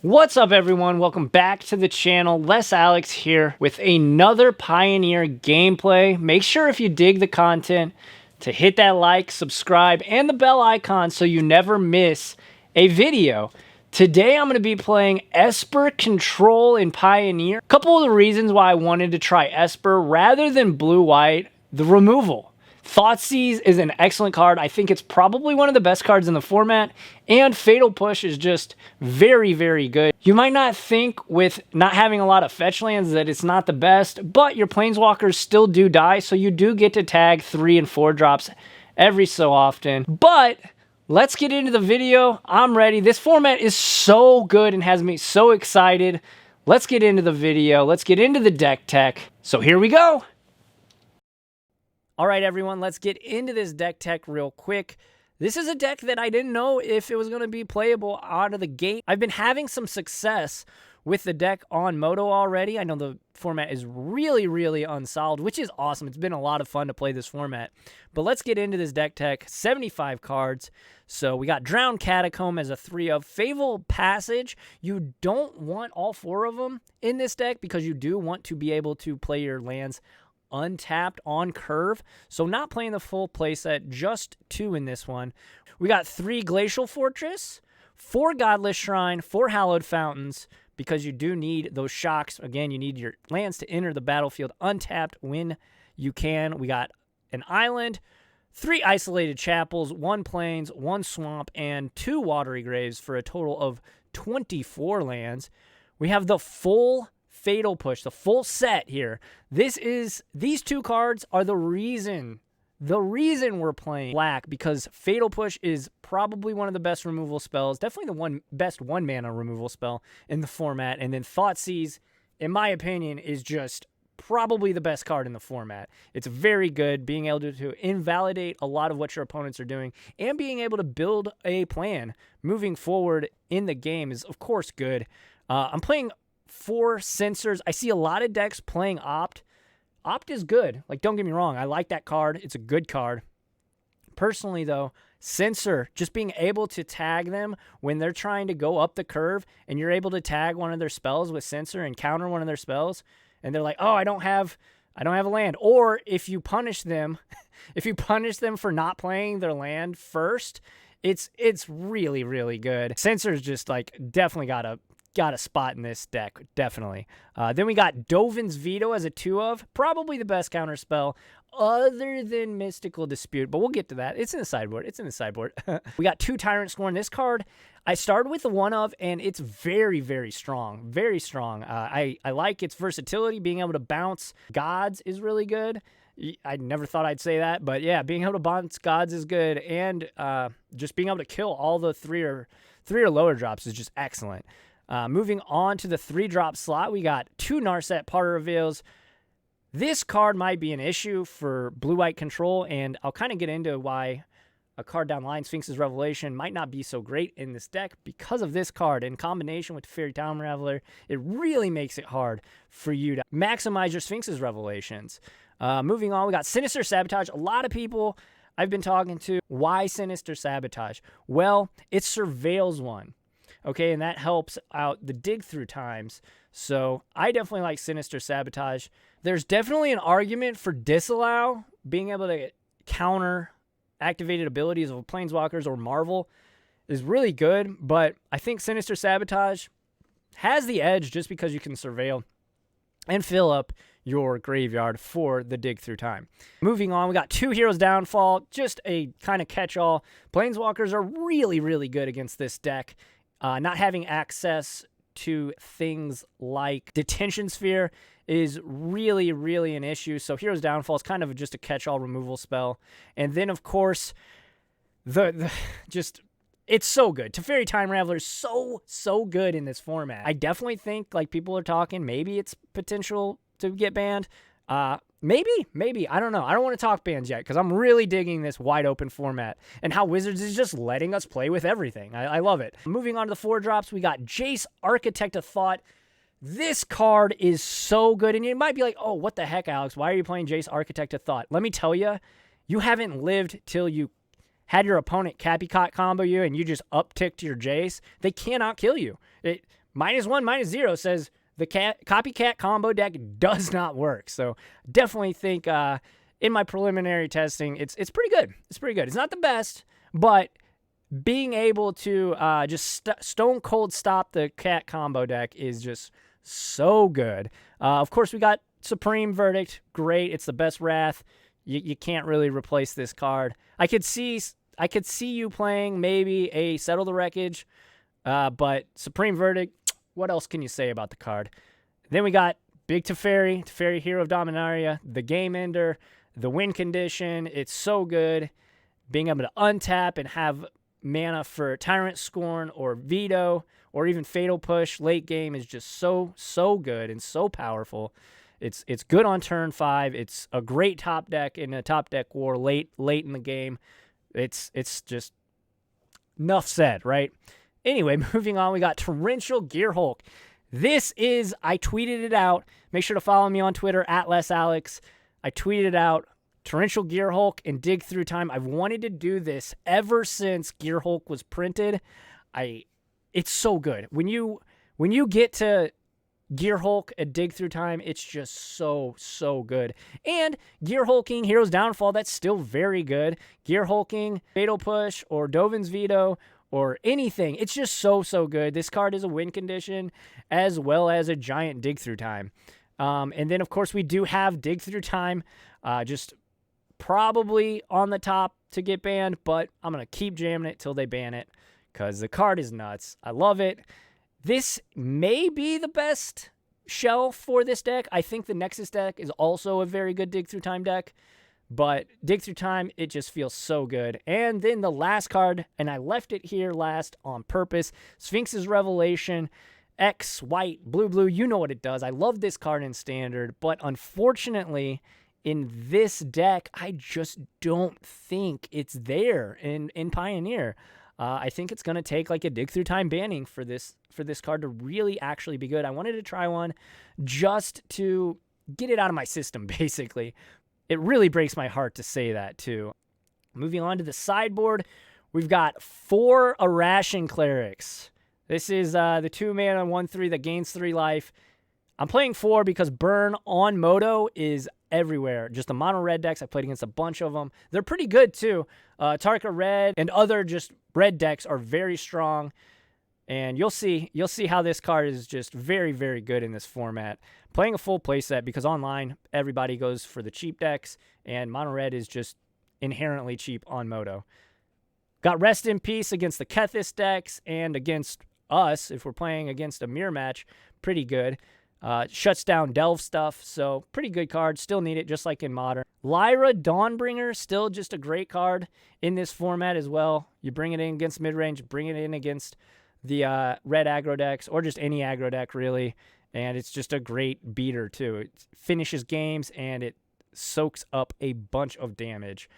What's up, everyone? Welcome back to the channel. Les Alex here with another Pioneer gameplay. Make sure if you dig the content to hit that like, subscribe, and the bell icon so you never miss a video. Today I'm going to be playing Esper Control in Pioneer. A couple of the reasons why I wanted to try Esper rather than blue-white: the removal. Thoughtseize is an excellent card. I think it's probably one of the best cards in the format, and Fatal Push is just very, very good. You might not think with not having a lot of fetch lands that it's not the best, but your planeswalkers still do die, so you do get to tag 3 and 4 drops every so often. But let's get into the video. I'm ready. This format is so good and has me so excited. Let's get into the video. Let's get into the deck tech. So here we go. All right, everyone, let's get into this deck tech real quick. This is a deck that I didn't know if it was going to be playable out of the gate. I've been having some success with the deck on Moto already. I know the format is really, really unsolved, which is awesome. It's been a lot of fun to play this format. But let's get into this deck tech. 75 cards. So we got Drowned Catacomb as a 3-of. Fatal Passage. You don't want all 4 of them in this deck because you do want to be able to play your lands untapped on curve, so not playing the full playset, just 2 in this one. We got 3 Glacial Fortress, 4 Godless Shrine, 4 Hallowed Fountains, because you do need those shocks. Again, you need your lands to enter the battlefield untapped when you can. We got an island, 3 Isolated Chapels, 1 Plains, 1 Swamp, and 2 Watery Graves for a total of 24 lands. We have the full Fatal Push, the full set here. These 2 cards are the reason we're playing black, because Fatal Push is probably one of the best removal spells, definitely the best 1-mana removal spell in the format. And then Thoughtseize, in my opinion, is just probably the best card in the format. It's very good, being able to invalidate a lot of what your opponents are doing, and being able to build a plan moving forward in the game is, of course, good. I'm playing 4 Censors. I see a lot of decks playing Opt. Opt is good. Like, don't get me wrong. I like that card. It's a good card. Personally, though, Censor, just being able to tag them when they're trying to go up the curve, and you're able to tag one of their spells with Censor and counter one of their spells, and they're like, oh, I don't have a land. Or if you punish them, for not playing their land first, it's really, really good. Censor's just like definitely got a spot in this deck, definitely. Then we got Dovin's Veto as a 2-of. Probably the best counter spell other than Mystical Dispute, but we'll get to that. It's in the sideboard. We got 2 Tyrant Scorn. This card, I started with the 1-of, and it's very, very strong. Very strong. I like its versatility. Being able to bounce gods is really good. I never thought I'd say that, but yeah, being able to bounce gods is good, and just being able to kill all the 3 or lower drops is just excellent. Moving on to the 3-drop slot, we got 2 Narset Parter Reveals. This card might be an issue for blue-white control, and I'll kind of get into why a card down the line, Sphinx's Revelation, might not be so great in this deck because of this card. In combination with Fairy Time Raveler, it really makes it hard for you to maximize your Sphinx's Revelations. Moving on, we got Sinister Sabotage. A lot of people I've been talking to, why Sinister Sabotage? Well, it surveils one. Okay, and that helps out the dig through times. So I definitely like Sinister Sabotage. There's definitely an argument for Disallow, being able to counter activated abilities of Planeswalkers or Marvel is really good, but I think Sinister Sabotage has the edge just because you can surveil and fill up your graveyard for the dig through time. Moving on, we got 2 Heroes Downfall, just a kind of catch-all. Planeswalkers are really, really good against this deck. Not having access to things like Detention Sphere is really, really an issue. So Hero's Downfall is kind of just a catch-all removal spell. And then, of course, it's so good. Teferi Time Raveler is so good in this format. I definitely think, like, people are talking, maybe it's potential to get banned. Maybe. I don't know. I don't want to talk bans yet because I'm really digging this wide open format and how Wizards is just letting us play with everything. I love it. Moving on to the 4-drops, we got Jace, Architect of Thought. This card is so good, and you might be like, oh, what the heck, Alex? Why are you playing Jace, Architect of Thought? Let me tell you, you haven't lived till you had your opponent Cappy Cot combo you and you just upticked your Jace. They cannot kill you. -1, -0 says the copycat combo deck does not work. So definitely think in my preliminary testing, it's pretty good. It's pretty good. It's not the best, but being able to just stone cold stop the cat combo deck is just so good. Of course, we got Supreme Verdict. Great. It's the best Wrath. You can't really replace this card. I could see you playing maybe a Settle the Wreckage, but Supreme Verdict, what else can you say about the card? Then we got Big Teferi, Teferi Hero of Dominaria, the Game Ender, the win condition. It's so good. Being able to untap and have mana for Tyrant Scorn or Veto or even Fatal Push late game is just so good and so powerful. It's good on turn 5. It's a great top deck in a top deck war late in the game. It's just enough said, right? Anyway, moving on, we got Torrential Gearhulk. This is, I tweeted it out. Make sure to follow me on Twitter at LessAlex. I tweeted it out. Torrential Gearhulk and Dig Through Time. I've wanted to do this ever since Gearhulk was printed. It's so good. When you get to Gearhulk and Dig Through Time, it's just so good. And Gearhulking, Hero's Downfall, that's still very good. Gearhulking, Fatal Push, or Dovin's Veto, or anything. It's just so good. This card is a win condition as well as a giant Dig Through Time. And then, of course, we do have Dig Through Time, just probably on the top to get banned, but I'm going to keep jamming it till they ban it because the card is nuts. I love it. This may be the best shell for this deck. I think the Nexus deck is also a very good Dig Through Time deck, but Dig Through Time, it just feels so good. And then the last card, and I left it here last on purpose, Sphinx's Revelation, X, white, blue, you know what it does. I love this card in Standard, but unfortunately, in this deck, I just don't think it's there in Pioneer. I think it's going to take like a Dig Through Time banning for this card to really actually be good. I wanted to try one just to get it out of my system, basically. It really breaks my heart to say that, too. Moving on to the sideboard, we've got 4 Irration Clerics. This is the 2-mana 1/3 that gains 3 life. I'm playing 4 because burn on Moto is everywhere. Just the mono red decks. I played against a bunch of them. They're pretty good too. Tarka Red and other just red decks are very strong. And you'll see how this card is just very good in this format. Playing a full playset because online everybody goes for the cheap decks and mono red is just inherently cheap on Moto. Got Rest in Peace against the Kethis decks and against us if we're playing against a mirror match. Pretty good. Shuts down Delve stuff, so pretty good card. Still need it, just like in Modern. Lyra Dawnbringer, still just a great card in this format as well. You bring it in against mid-range, bring it in against the red aggro decks, or just any aggro deck, really. And it's just a great beater, too. It finishes games, and it soaks up a bunch of damage.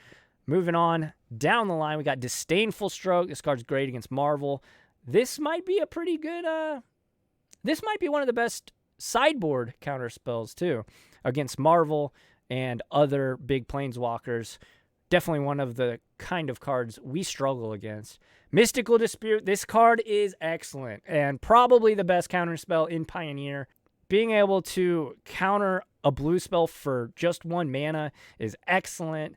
Moving on, down the line, we got Disdainful Stroke. This card's great against Marvel. This might be a pretty good... this might be one of the best sideboard counter spells too against Marvel and other big planeswalkers. Definitely one of the kind of cards we struggle against. Mystical Dispute. This card is excellent and probably the best counter spell in Pioneer. Being able to counter a blue spell for just 1 mana is excellent,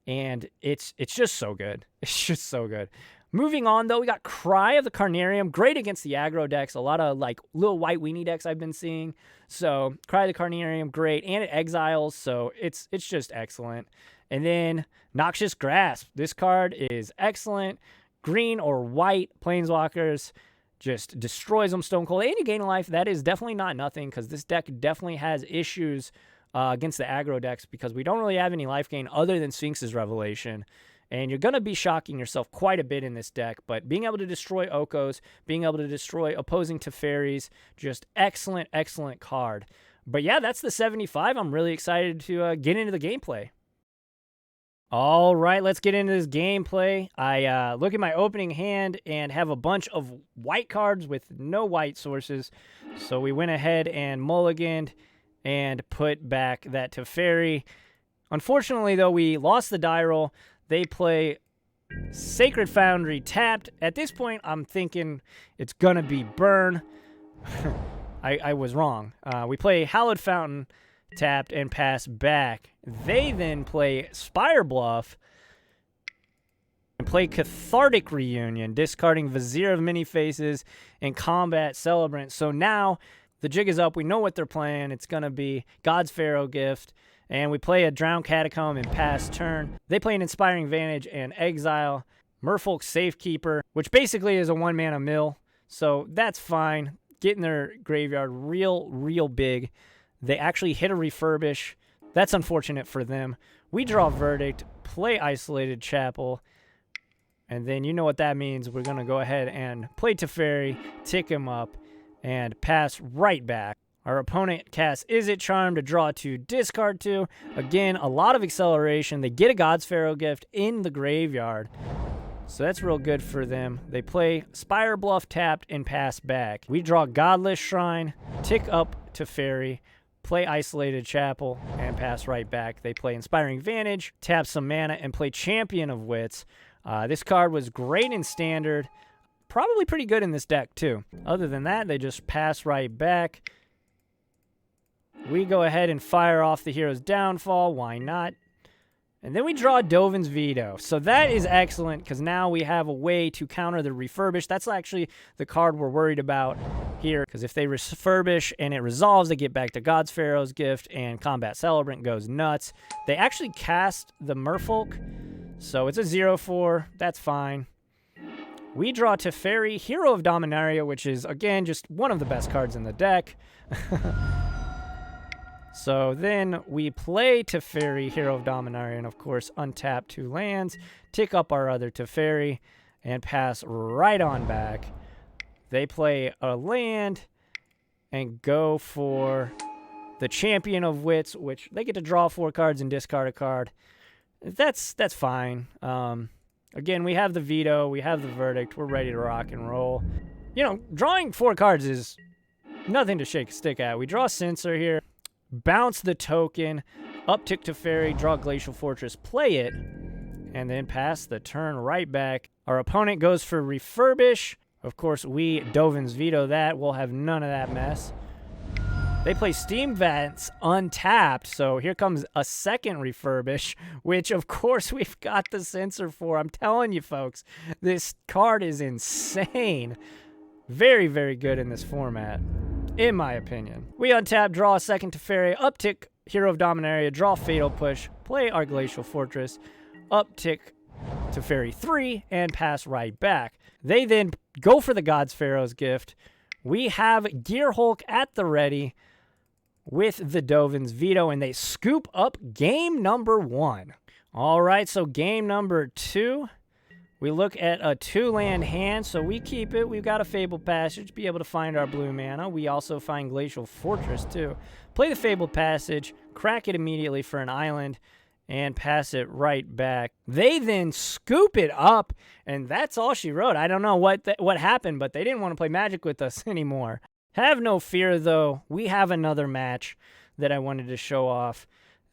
and it's just so good. It's just so good. Moving on, though, we got Cry of the Carnarium. Great against the aggro decks. A lot of, like, little white weenie decks I've been seeing. So, Cry of the Carnarium, great. And it exiles, so it's just excellent. And then, Noxious Grasp. This card is excellent. Green or white planeswalkers, just destroys them stone cold. And you gain a life. That is definitely not nothing, because this deck definitely has issues against the aggro decks, because we don't really have any life gain other than Sphinx's Revelation. And you're going to be shocking yourself quite a bit in this deck. But being able to destroy Okos, being able to destroy opposing Teferis, just excellent card. But yeah, that's the 75. I'm really excited to get into the gameplay. All right, let's get into this gameplay. I look at my opening hand and have a bunch of white cards with no white sources. So we went ahead and mulliganed and put back that Teferi. Unfortunately, though, we lost the die roll. They play Sacred Foundry tapped. At this point, I'm thinking it's going to be burn. I was wrong. We play Hallowed Fountain, tapped, and pass back. They then play Spire Bluff and play Cathartic Reunion, discarding Vizier of Many Faces and Combat Celebrant. So now the jig is up. We know what they're playing. It's going to be God's Pharaoh Gift. And we play a Drowned Catacomb and pass turn. They play an Inspiring Vantage and exile Merfolk Safekeeper, which basically is a 1-mana mill. So that's fine. Getting their graveyard real big. They actually hit a Refurbish. That's unfortunate for them. We draw Verdict, play Isolated Chapel, and then you know what that means. We're going to go ahead and play Teferi, tick him up, and pass right back. Our opponent casts Is It Charmed to draw 2, discard 2. Again, a lot of acceleration. They get a God's Pharaoh Gift in the graveyard. So that's real good for them. They play Spire Bluff tapped and pass back. We draw Godless Shrine, tick up Teferi, play Isolated Chapel, and pass right back. They play Inspiring Vantage, tap some mana, and play Champion of Wits. This card was great in Standard. Probably pretty good in this deck, too. Other than that, they just pass right back. We go ahead and fire off the Hero's Downfall. Why not? And then we draw Dovin's Veto. So that is excellent because now we have a way to counter the Refurbish. That's actually the card we're worried about here, because if they refurbish and it resolves, they get back to God's Pharaoh's Gift and Combat Celebrant goes nuts. They actually cast the Merfolk, so it's a 0/4. That's fine. We draw Teferi, Hero of Dominaria, which is, again, just one of the best cards in the deck. So then we play Teferi, Hero of Dominaria, and of course untap 2 lands, tick up our other Teferi, and pass right on back. They play a land and go for the Champion of Wits, which they get to draw 4 cards and discard a card. That's fine. Again, we have the Veto, we have the Verdict, we're ready to rock and roll. You know, drawing 4 cards is nothing to shake a stick at. We draw Censor here. Bounce the token, uptick Teferi, draw Glacial Fortress, play it, and then pass the turn right back. Our opponent goes for Refurbish. Of course, we Dovin's Veto that. We'll have none of that mess. They play Steam Vents untapped, so here comes a second Refurbish, which, of course, we've got the Censor for. I'm telling you, folks, this card is insane. Very, very good in this format, in my opinion. We untap, draw a second Teferi, uptick Hero of Dominaria, draw Fatal Push, play our Glacial Fortress, uptick Teferi 3, and pass right back. They then go for the God's Pharaoh's Gift. We have Gearhulk at the ready with the Dovin's Veto, and they scoop up game number 1. All right, so game number 2. We look at a 2-land hand, so we keep it. We've got a Fabled Passage, be able to find our blue mana. We also find Glacial Fortress, too. Play the Fabled Passage, crack it immediately for an island, and pass it right back. They then scoop it up, and that's all she wrote. I don't know what happened, but they didn't want to play Magic with us anymore. Have no fear, though. We have another match that I wanted to show off.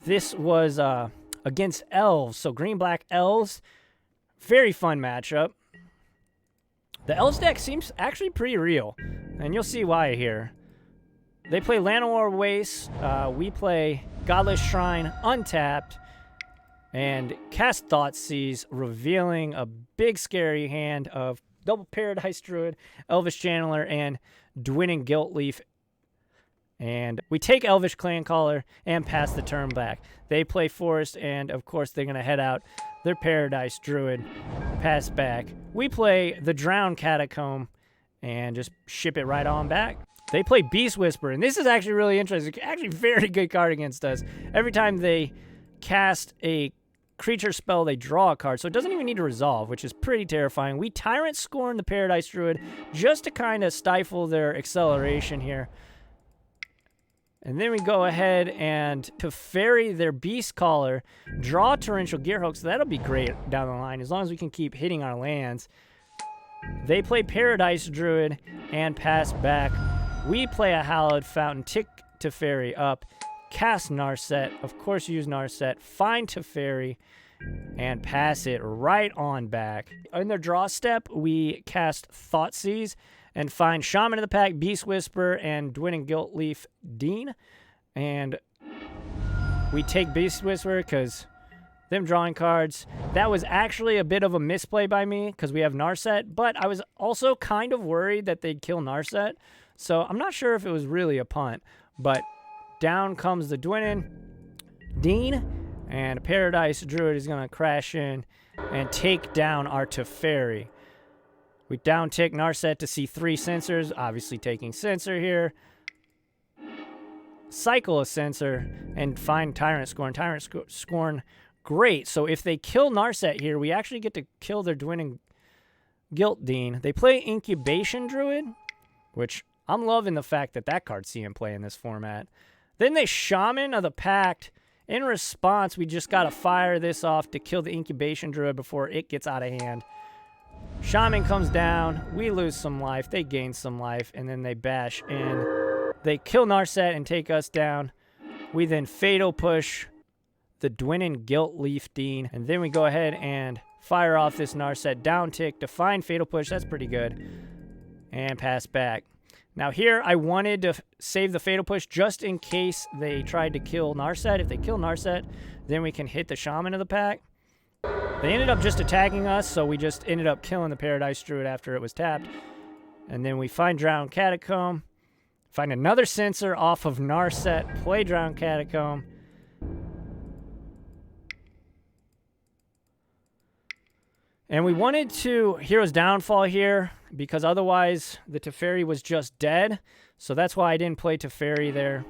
This was against Elves, so green-black Elves. Very fun matchup. The Elves deck seems actually pretty real, and you'll see why here. They play Llanowar Waste. We play Godless Shrine untapped and cast Thoughtseize, revealing a big scary hand of double Paradise Druid, Elvish Channeler, and Dwindling Guiltleaf. And we take Elvish Clancaller and pass the turn back. They play Forest, and of course they're going to head out their Paradise Druid, pass back. We play the Drowned Catacomb and just ship it right on back. They play Beast Whisper, and this is actually really interesting. Actually, very good card against us. Every time they cast a creature spell, they draw a card, so it doesn't even need to resolve, which is pretty terrifying. We Tyrant Scorn the Paradise Druid just to kind of stifle their acceleration here. And then we go ahead and Teferi their Beast Caller, draw Torrential Gearhulk, so that'll be great down the line as long as we can keep hitting our lands. They play Paradise Druid and pass back. We play a Hallowed Fountain, tick Teferi up, cast Narset, of course use Narset, find Teferi, and pass it right on back. In their draw step, we cast Thoughtseize and find Shaman of the Pack, Beast Whisperer, and Dwindling Guilt Leaf Dean. And we take Beast Whisperer because them drawing cards. That was actually a bit of a misplay by me because we have Narset, but I was also kind of worried that they'd kill Narset. So I'm not sure if it was really a punt, but down comes the Dwindling Dean, and a Paradise Druid is going to crash in and take down our Teferi. We down tick Narset to see 3 Censors, obviously taking Censor here. Cycle a Censor and find Tyrant Scorn. Tyrant Scorn, great. So if they kill Narset here, we actually get to kill their Dwindling Guilt Dean. They play Incubation Druid, which I'm loving the fact that that card's seeing play in this format. Then they Shaman of the Pact. In response, we just got to fire this off to kill the Incubation Druid before it gets out of hand. Shaman comes down. We lose some life. They gain some life. And then they bash in. They kill Narset and take us down. We then Fatal Push the Dwindling Guilt Leaf Dean. And then we go ahead and fire off this Narset down tick to find Fatal Push. That's pretty good. And pass back. Now here, I wanted to save the Fatal Push just in case they tried to kill Narset. If they kill Narset, then we can hit the Shaman of the Pack. They ended up just attacking us, so we just ended up killing the Paradise Druid after it was tapped. And then we find Drowned Catacomb, find another Censor off of Narset, play Drowned Catacomb. And we wanted to Hero's Downfall here because otherwise the Teferi was just dead. So that's why I didn't play Teferi there.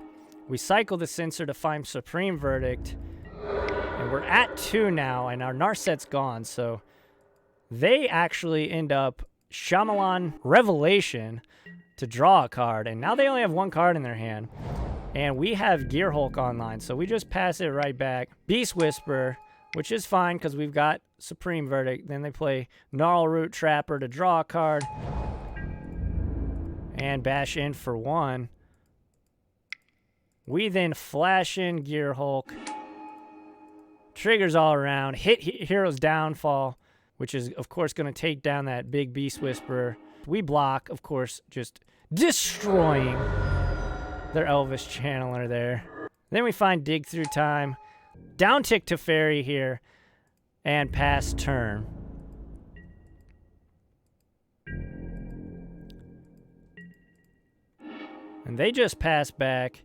We cycle the Censor to find Supreme Verdict. And we're at 2 now, and our Narset's gone. So they actually end up Shyamalan Revelation to draw a card. And now they only have 1 card in their hand. And we have Gear Hulk online, so we just pass it right back. Beast Whisperer, which is fine because we've got Supreme Verdict. Then they play Gnarl Root Trapper to draw a card. And bash in for 1. We then flash in Gear Hulk. Triggers all around. Hit Hero's Downfall, which is, of course, going to take down that big Beast Whisperer. We block, of course, just destroying their Elvis Channeler there. Then we find Dig Through Time. Down tick Teferi here. And pass turn. And they just pass back.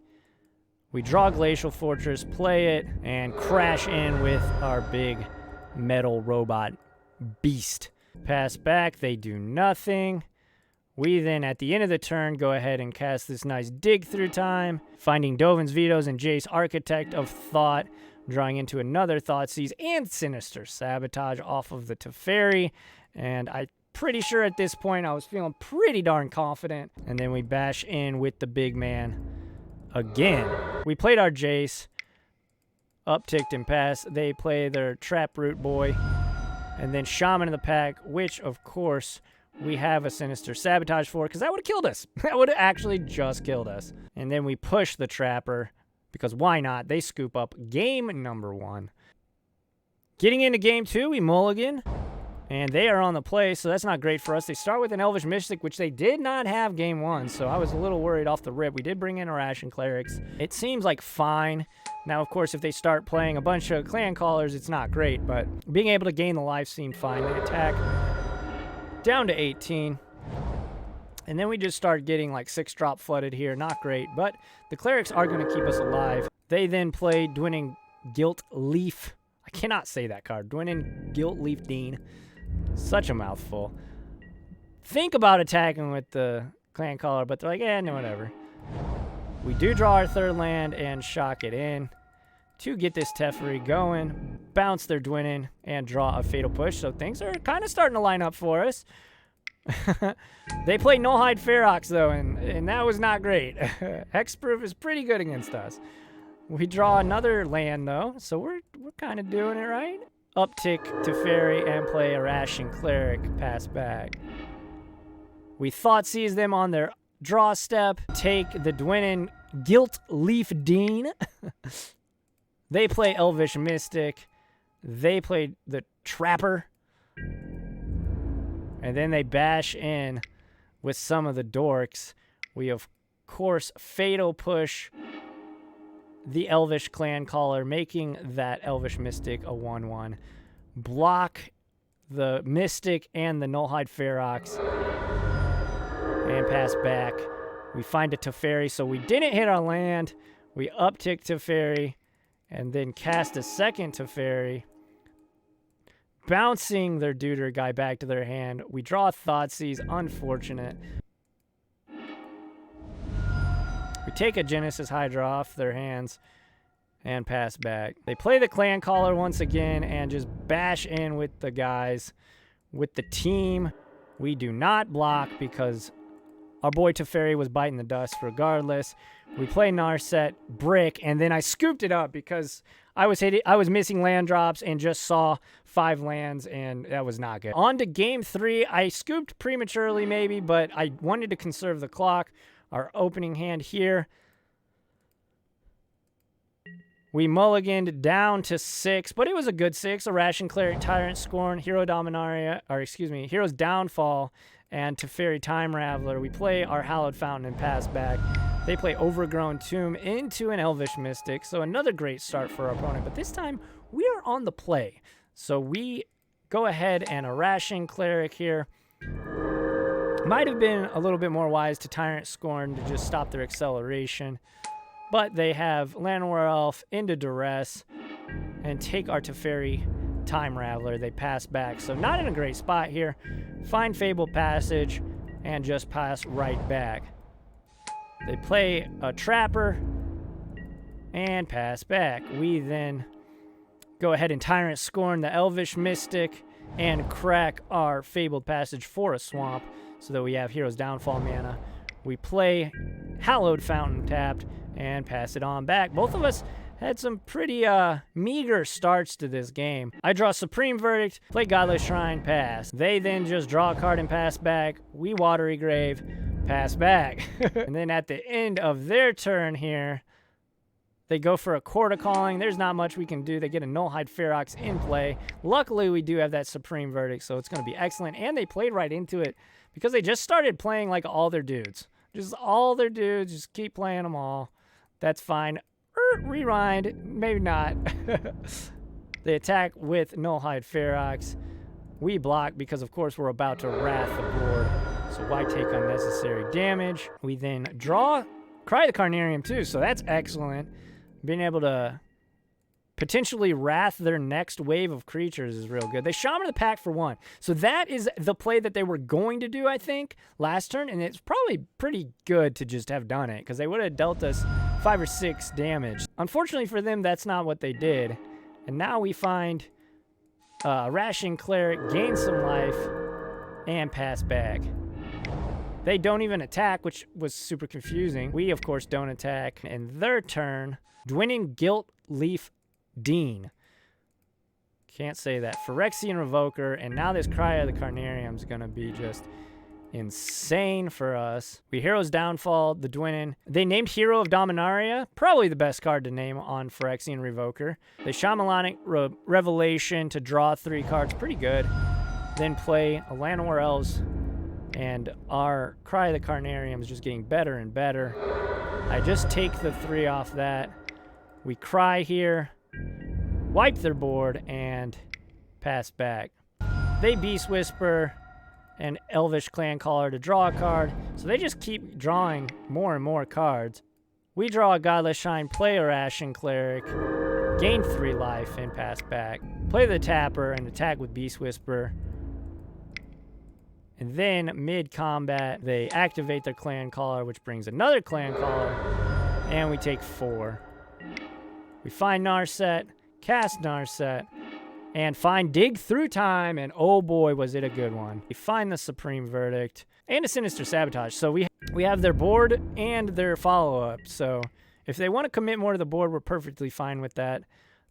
We draw Glacial Fortress, play it, and crash in with our big metal robot beast. Pass back, they do nothing. We then, at the end of the turn, go ahead and cast this nice Dig Through Time, finding Dovin's Vetoes and Jace, Architect of Thought, drawing into another Thoughtseize and Sinister Sabotage off of the Teferi. And I'm pretty sure at this point I was feeling pretty darn confident. And then we bash in with the big man again. We played our Jace, upticked and passed. They play their Traproot Boy. And then Shaman of the Pack, which, of course, we have a Sinister Sabotage for, because that would have killed us. That would have actually just killed us. And then we push the Trapper, because why not? They scoop up game number 1. Getting into game 2, we mulligan. And they are on the play, so that's not great for us. They start with an Elvish Mystic, which they did not have game 1, so I was a little worried off the rip. We did bring in Ration Clerics. It seems like fine. Now, of course, if they start playing a bunch of Clan Callers, it's not great, but being able to gain the life seemed fine. They attack down to 18. And then we just start getting like 6-drop flooded here. Not great, but the Clerics are going to keep us alive. They then play Dwindling Guilt Leaf. I cannot say that card. Dwindling Guilt Leaf Dean. Such a mouthful. Think about attacking with the Clan Caller, but they're like, no, whatever. We do draw our 3rd land and shock it in to get this Teferi going. Bounce their Dwindling and draw a Fatal Push, so things are kind of starting to line up for us. They play Nullhide Ferox, though, and that was not great. Hexproof is pretty good against us. We draw another land, though, so we're kind of doing it right. Uptick Teferi and play a Ration Cleric, pass back. We Thoughtseize them on their draw step, take the Dwindling Guilt Leaf Dean. They play Elvish Mystic. They play the Trapper. And then they bash in with some of the dorks. We, of course, fatal push the Elvish Clan Caller, making that Elvish Mystic a 1/1. Block the Mystic and the Nullhide Ferox, and pass back. We find a Teferi, so we didn't hit our land. We uptick Teferi, and then cast a second Teferi, bouncing their Deuter guy back to their hand. We draw Thoughtseize, unfortunate. We take a Genesis Hydra off their hands and pass back. They play the Clan Caller once again and just bash in with the guys, with the team. We do not block because our boy Teferi was biting the dust regardless. We play Narset, brick, and then I scooped it up because I was missing land drops and just saw 5 lands, and that was not good. On to game 3. I scooped prematurely maybe, but I wanted to conserve the clock. Our opening hand here, we mulliganed down to 6, but it was a good 6. A Ration Cleric, Tyrant Scorn, Hero Dominaria, or excuse me, Hero's Downfall, and Teferi Time Raveler. We play our Hallowed Fountain and pass back. They play Overgrown Tomb into an Elvish Mystic, so another great start for our opponent, but this time we are on the play. So we go ahead and a Ration Cleric here. Might have been a little bit more wise to Tyrant Scorn to just stop their acceleration, but they have Llanowar Elf into duress and take our Teferi Time Raveler. They pass back, so not in a great spot here. Find Fabled Passage and just pass right back. They play a Trapper and pass back. We then go ahead and Tyrant Scorn the Elvish Mystic and crack our Fabled Passage for a swamp so that we have Hero's Downfall mana. We play Hallowed Fountain tapped and pass it on back. Both of us had some pretty meager starts to this game. I draw Supreme Verdict, play Godless Shrine, pass. They then just draw a card and pass back. We Watery Grave, pass back. And then at the end of their turn here, they go for a Quarter Calling. There's not much we can do. They get a Nullhide Ferox in play. Luckily, we do have that Supreme Verdict, so it's going to be excellent. And they played right into it because they just started playing like all their dudes. Just all their dudes. Just keep playing them all. That's fine. Rewind. Maybe not. They attack with Nullhide Ferox. We block because, of course, we're about to wrath the board. So why take unnecessary damage? We then draw Cry the Carnarium too, so that's excellent. Being able to potentially wrath their next wave of creatures is real good. They Shaman the Pack for 1. So that is the play that they were going to do, I think, last turn, and it's probably pretty good to just have done it, because they would have dealt us 5 or 6 damage. Unfortunately for them, that's not what they did. And now we find Ration Cleric, gain some life, and pass back. They don't even attack, which was super confusing. We, of course, don't attack. And their turn, Dwynnin Gilt Leaf Dean. Can't say that. Phyrexian Revoker, and now this Cry of the Carnarium is going to be just insane for us. We Hero's Downfall, the Dwynnin. They named Hero of Dominaria, probably the best card to name on Phyrexian Revoker. They Shamanic Revelation to draw 3 cards, pretty good. Then play a Llanowar Elves, and our Cry of the Carnarium is just getting better and better. I just take the 3 off that. We Cry here, wipe their board, and pass back. They Beast Whisper and Elvish Clan Caller to draw a card, so they just keep drawing more and more cards. We draw a Godless Shine, play a Ration Cleric, gain 3 life, and pass back. Play the Tapper and attack with Beast Whisper. And then, mid-combat, they activate their Clan Caller, which brings another Clan Caller, and we take 4. We find Narset, cast Narset, and find Dig Through Time, and oh boy, was it a good one. We find the Supreme Verdict, and a Sinister Sabotage. So we have their board and their follow-up. So if they want to commit more to the board, we're perfectly fine with that.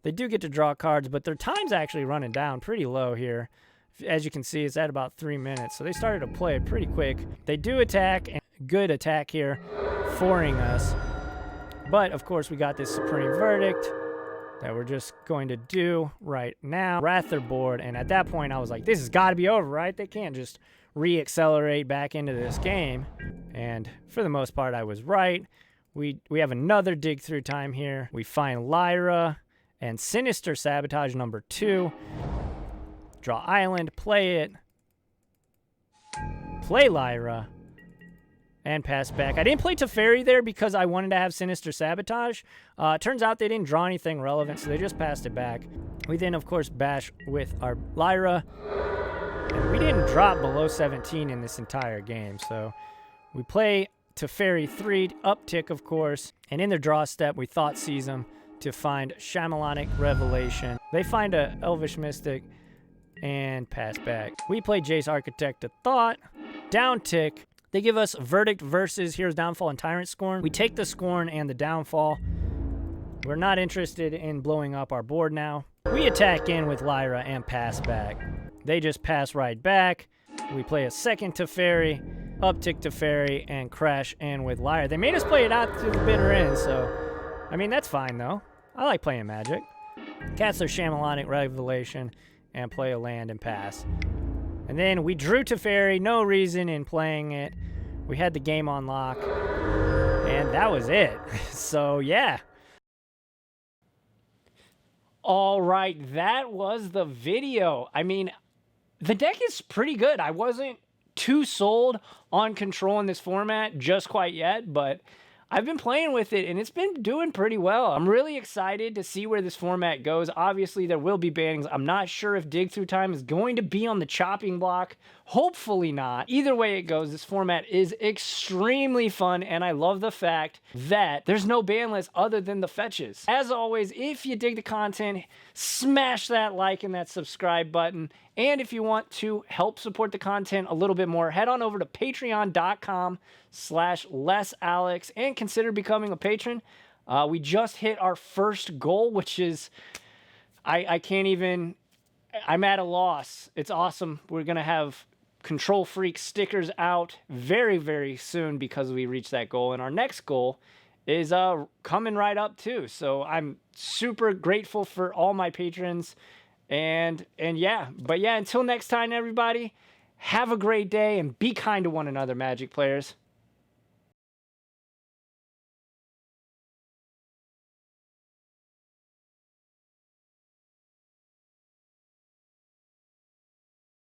They do get to draw cards, but their time's actually running down pretty low here. As you can see, it's at about 3 minutes, so they started to play it pretty quick. They do attack, and good attack here, 4-ing us. But, of course, we got this Supreme Verdict that we're just going to do right now. Wrath their board, and at that point, I was like, this has got to be over, right? They can't just re-accelerate back into this game. And for the most part, I was right. We have another dig through time here. We find Lyra and Sinister Sabotage number 2. Draw island, play it. Play Lyra. And pass back. I didn't play Teferi there because I wanted to have Sinister Sabotage. Turns out they didn't draw anything relevant, so they just passed it back. We then, of course, bash with our Lyra. And we didn't drop below 17 in this entire game, so we play Teferi 3, uptick, of course. And in their draw step, we Thought Seize them to find Shamanic Revelation. They find a Elvish Mystic and pass back. We play Jace Architect to Thought, down tick. They give us Verdict versus Hero's Downfall and Tyrant Scorn. We take the Scorn and the Downfall. We're not interested in blowing up our board now. We attack in with Lyra and pass back. They just pass right back. We play a second Teferi, uptick Teferi, and crash in with Lyra. They made us play it out to the bitter end, so, I mean, that's fine, though. I like playing Magic. Cast their Shamanic Revelation and play a land and pass. And then we drew Teferi, no reason in playing it. We had the game on lock, and that was it. So, yeah. All right, that was the video. I mean, the deck is pretty good. I wasn't too sold on Control in this format just quite yet, but I've been playing with it, and it's been doing pretty well. I'm really excited to see where this format goes. Obviously, there will be bannings. I'm not sure if Dig Through Time is going to be on the chopping block. Hopefully not. Either way it goes, this format is extremely fun, and I love the fact that there's no ban list other than the fetches. As always, if you dig the content, smash that like and that subscribe button. And if you want to help support the content a little bit more, head on over to patreon.com/lessalex and consider becoming a patron. We just hit our first goal, which is, I can't even, I'm at a loss. It's awesome. We're going to have Control Freak stickers out very, very soon because we reached that goal. And our next goal is coming right up too. So I'm super grateful for all my patrons. And yeah, but yeah, until next time, everybody, have a great day and be kind to one another, Magic players.